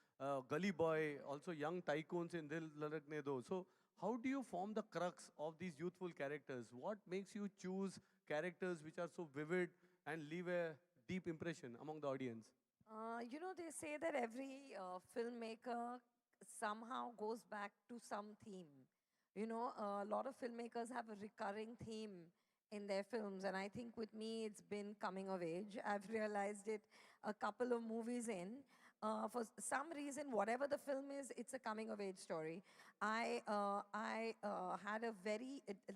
Gully Boy, also young tycoons in Dil Ladakne Do. So how do you form the crux of these youthful characters? What makes you choose characters which are so vivid and leave a deep impression among the audience? They say that every filmmaker somehow goes back to some theme. A lot of filmmakers have a recurring theme in their films, and I think with me it's been coming of age. I've realized it a couple of movies in. For some reason, whatever the film is, it's a coming of age story. I had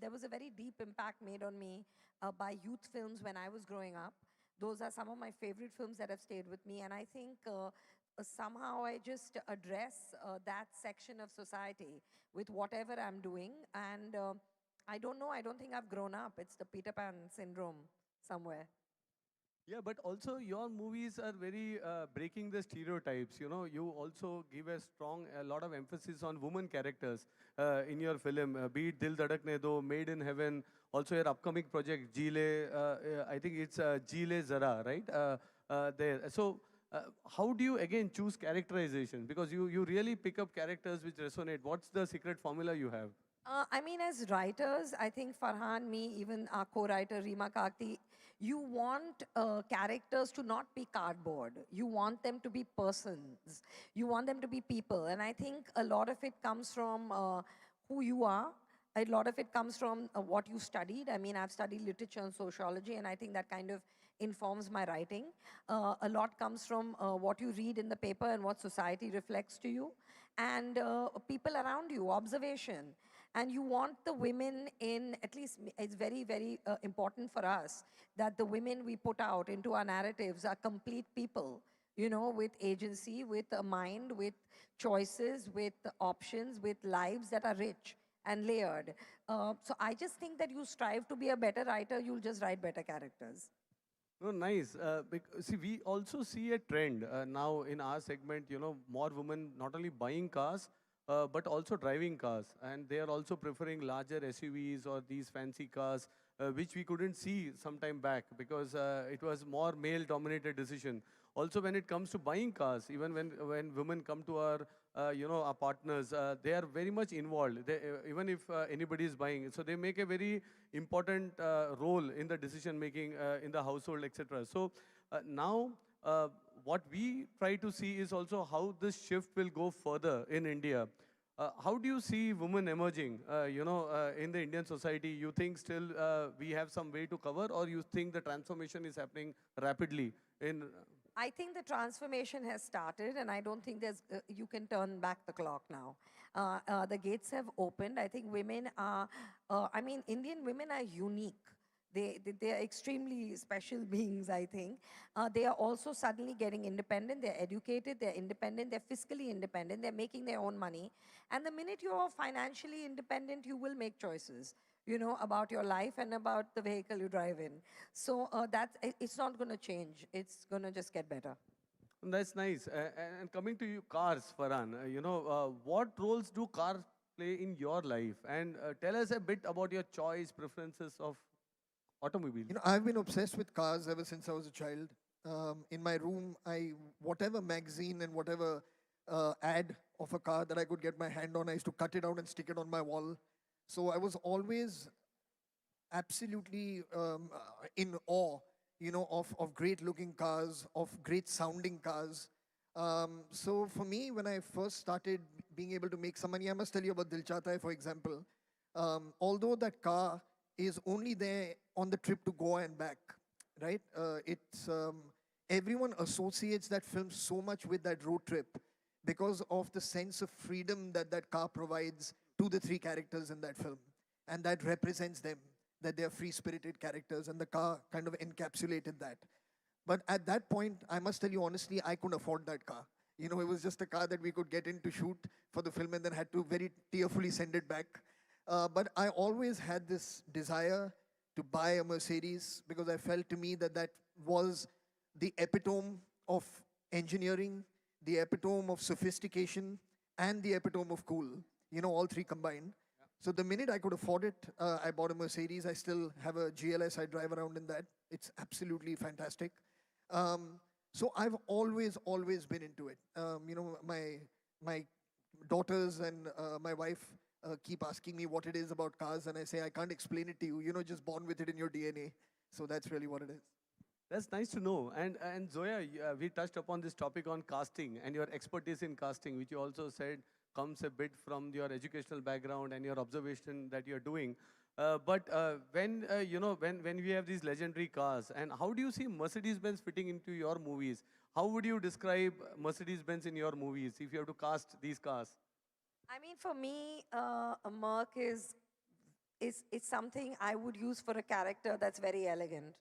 there was a very deep impact made on me by youth films when I was growing up. Those are some of my favorite films that have stayed with me, and I think somehow I just address that section of society with whatever I'm doing. And I don't know, I don't think I've grown up. It's the Peter Pan syndrome somewhere. Yeah, but also your movies are very breaking the stereotypes. You also give a lot of emphasis on women characters in your film. Be it Dil Dhadakne Do, Made in Heaven, also your upcoming project, Jeele, I think it's Jeele Zara, right? There. So how do you again choose characterization? Because you really pick up characters which resonate. What's the secret formula you have? As writers, I think Farhan, me, even our co-writer Reema Kakti, you want characters to not be cardboard. You want them to be persons. You want them to be people. And I think a lot of it comes from who you are. A lot of it comes from what you studied. I've studied literature and sociology, and I think that kind of informs my writing. A lot comes from what you read in the paper and what society reflects to you, and people around you, observation. And you want the women in, at least it's very, very important for us that the women we put out into our narratives are complete people, with agency, with a mind, with choices, with options, with lives that are rich and layered. So I just think that you strive to be a better writer, you'll just write better characters. No, nice. See, we also see a trend now in our segment, more women not only buying cars, but also driving cars. And they are also preferring larger SUVs or these fancy cars, which we couldn't see some time back because it was more male-dominated decision. Also, when it comes to buying cars, even when women come to our, our partners, they are very much involved. Even if anybody is buying, so they make a very important role in the decision-making in the household, etc. So now, what we try to see is also how this shift will go further in India. how do you see women emerging, in the Indian society? You think still we have some way to cover, or you think the transformation is happening rapidly in... I think the transformation has started, and I don't think you can turn back the clock now. The gates have opened. I think women are, Indian women are unique. They are extremely special beings, I think. They are also suddenly getting independent. They're educated, they're independent, they're fiscally independent, they're making their own money. And the minute you're financially independent, you will make choices, about your life and about the vehicle you drive in. So it's not going to change. It's going to just get better. That's nice. And coming to you, cars, Farhan, what roles do cars play in your life? And tell us a bit about your choice, preferences of automobiles. I've been obsessed with cars ever since I was a child. In my room, whatever magazine and whatever ad of a car that I could get my hand on, I used to cut it out and stick it on my wall. So I was always absolutely in awe, of great-looking cars, of great-sounding cars. So for me, when I first started being able to make some money, I must tell you about Dil Chahta Hai, for example. Although that car is only there on the trip to Goa and back, right? Everyone associates that film so much with that road trip because of the sense of freedom that that car provides to the three characters in that film. And that represents them, that they're free-spirited characters, and the car kind of encapsulated that. But at that point, I must tell you honestly, I couldn't afford that car. It was just a car that we could get in to shoot for the film and then had to very tearfully send it back. But I always had this desire to buy a Mercedes because I felt to me that that was the epitome of engineering, the epitome of sophistication, and the epitome of cool. All three combined. Yeah. So the minute I could afford it, I bought a Mercedes. I still have a GLS. I drive around in that. It's absolutely fantastic. So I've always been into it. My daughters and my wife keep asking me what it is about cars, and I say, I can't explain it to you. Just born with it in your DNA. So that's really what it is. That's nice to know. And Zoya, we touched upon this topic on casting and your expertise in casting, which you also said comes a bit from your educational background and your observation that you're doing. But when we have these legendary cars, and how do you see Mercedes-Benz fitting into your movies? How would you describe Mercedes-Benz in your movies if you have to cast these cars? For me, a Merc is something I would use for a character that's very elegant.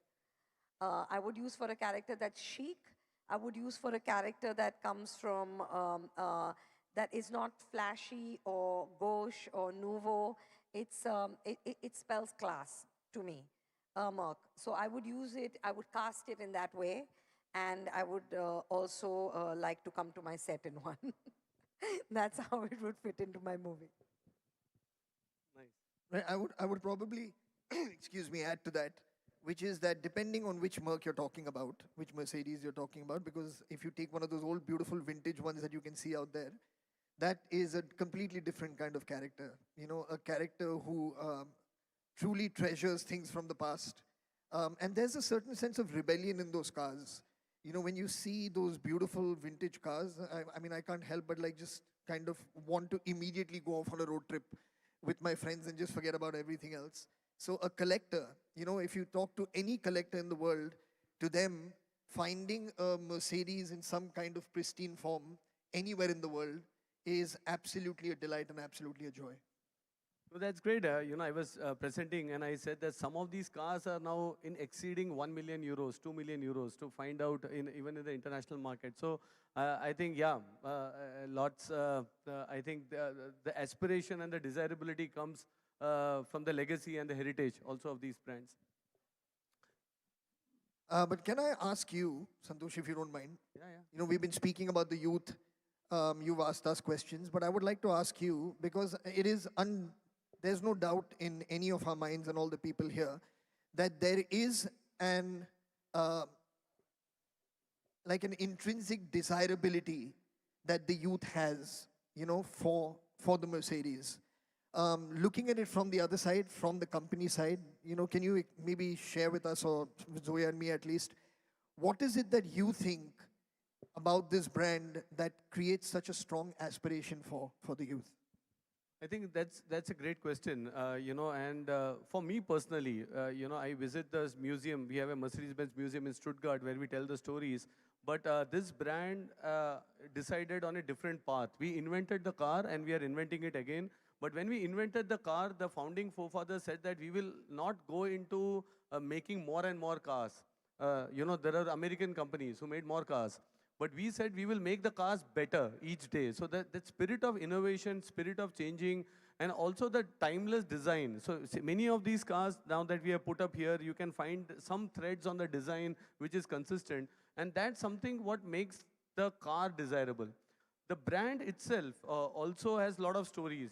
I would use for a character that's chic. I would use for a character that comes from, that is not flashy or gauche or nouveau. It spells class to me, Merc. So I would use it, I would cast it in that way, and I would also like to come to my set in one. That's how it would fit into my movie. Nice. Right, I would probably, excuse me, add to that, which is that depending on which Merc you're talking about, which Mercedes you're talking about, because if you take one of those old beautiful vintage ones that you can see out there, that is a completely different kind of character. A character who truly treasures things from the past. And there's a certain sense of rebellion in those cars. When you see those beautiful vintage cars, I can't help but just kind of want to immediately go off on a road trip with my friends and just forget about everything else. So a collector, if you talk to any collector in the world, to them, finding a Mercedes in some kind of pristine form anywhere in the world is absolutely a delight and absolutely a joy. So that's great. I was presenting and I said that some of these cars are now exceeding 1 million euros, 2 million euros to find out even in the international market. So I think, lots, I think the aspiration and the desirability comes from the legacy and the heritage also of these brands. But can I ask you, Santosh, if you don't mind? Yeah. We've been speaking about the youth. You've asked us questions, but I would like to ask you, because there's no doubt in any of our minds and all the people here that there is an intrinsic desirability that the youth has, for the Mercedes. Looking at it from the other side, from the company side, can you maybe share with us, or with Zoya and me at least, what is it that you think about this brand that creates such a strong aspiration for the youth? I think that's a great question, and for me personally, I visit this museum. We have a Mercedes-Benz museum in Stuttgart where we tell the stories. But this brand decided on a different path. We invented the car and we are inventing it again. But when we invented the car, the founding forefathers said that we will not go into making more and more cars. There are American companies who made more cars. But we said we will make the cars better each day. So that spirit of innovation, spirit of changing, and also the timeless design. So many of these cars now that we have put up here, you can find some threads on the design which is consistent. And that's something what makes the car desirable. The brand itself also has a lot of stories.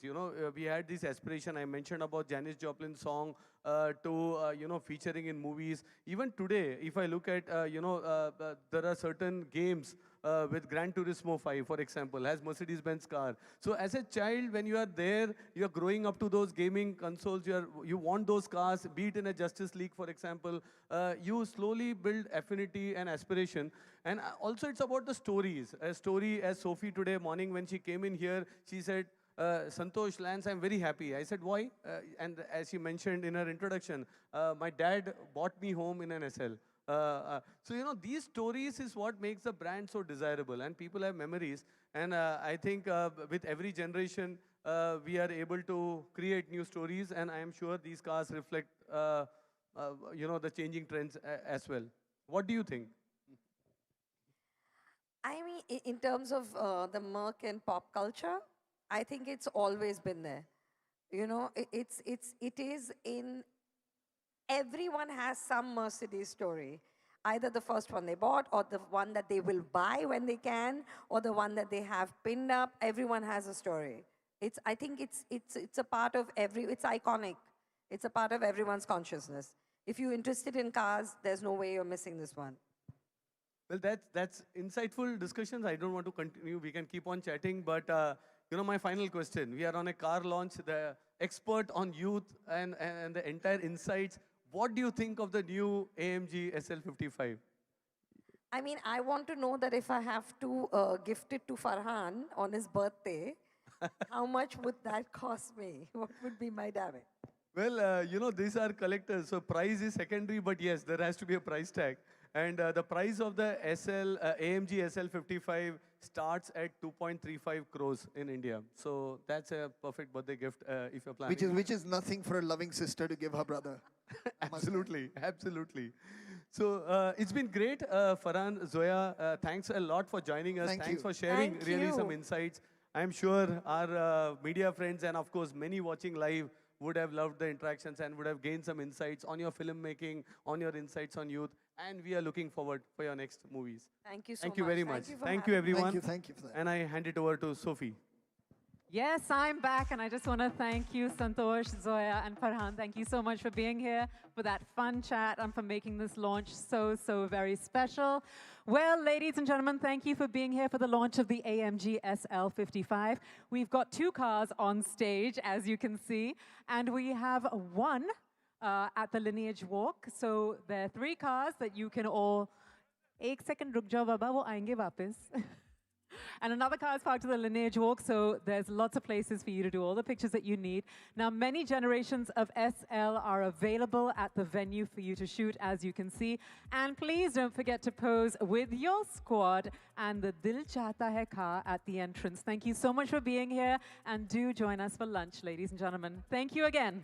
We had this aspiration I mentioned about Janis Joplin's song to featuring in movies. Even today, if I look at there are certain games with Gran Turismo 5, for example, has Mercedes-Benz car. So as a child, when you are there, you are growing up to those gaming consoles. You want those cars, be it in a Justice League, for example. You slowly build affinity and aspiration. And also, it's about the stories. A story, as Sophie today morning when she came in here, she said, Santosh, Lance, I'm very happy. I said, why? And as she mentioned in her introduction, my dad bought me home in an SL. So, these stories is what makes the brand so desirable, and people have memories. And I think with every generation, we are able to create new stories, and I am sure these cars reflect, the changing trends as well. What do you think? I mean, in terms of the Merc and pop culture, I think it's always been there. It is in, everyone has some Mercedes story. Either the first one they bought, or the one that they will buy when they can, or the one that they have pinned up. Everyone has a story. I think it's a part of it's iconic. It's a part of everyone's consciousness. If you're interested in cars, there's no way you're missing this one. Well, that's insightful discussions. I don't want to continue. We can keep on chatting, but my final question. We are on a car launch. The expert on youth and the entire insights. What do you think of the new AMG SL55? I mean, I want to know that if I have to gift it to Farhan on his birthday, how much would that cost me? What would be my damage? Well, these are collectors, so price is secondary, but yes, there has to be a price tag. And the price of the AMG SL55 starts at 2.35 crores in India. So that's a perfect birthday gift if you're planning. Which is nothing for a loving sister to give her brother. Absolutely, absolutely. So it's been great, Farhan, Zoya. Thanks a lot for joining us. Thanks for sharing really some insights. I'm sure our media friends and of course many watching live would have loved the interactions and would have gained some insights on your filmmaking, on your insights on youth. And we are looking forward for your next movies. Thank you so much. Thank you very much. Thank you, everyone. Thank you for that. And I hand it over to Sophie. Yes, I'm back, and I just want to thank you, Santosh, Zoya, and Farhan. Thank you so much for being here, for that fun chat, and for making this launch so very special. Well, ladies and gentlemen, thank you for being here for the launch of the AMG SL55. We've got two cars on stage, as you can see, and we have one at the Lineage Walk. So there are three cars that you can all... Ek second ruk jao baba, wo aayenge wapis. And another car is parked at the Lineage Walk, so there's lots of places for you to do all the pictures that you need. Now, many generations of SL are available at the venue for you to shoot, as you can see. And please don't forget to pose with your squad and the Dil Chahta Hai car at the entrance. Thank you so much for being here, and do join us for lunch, ladies and gentlemen. Thank you again.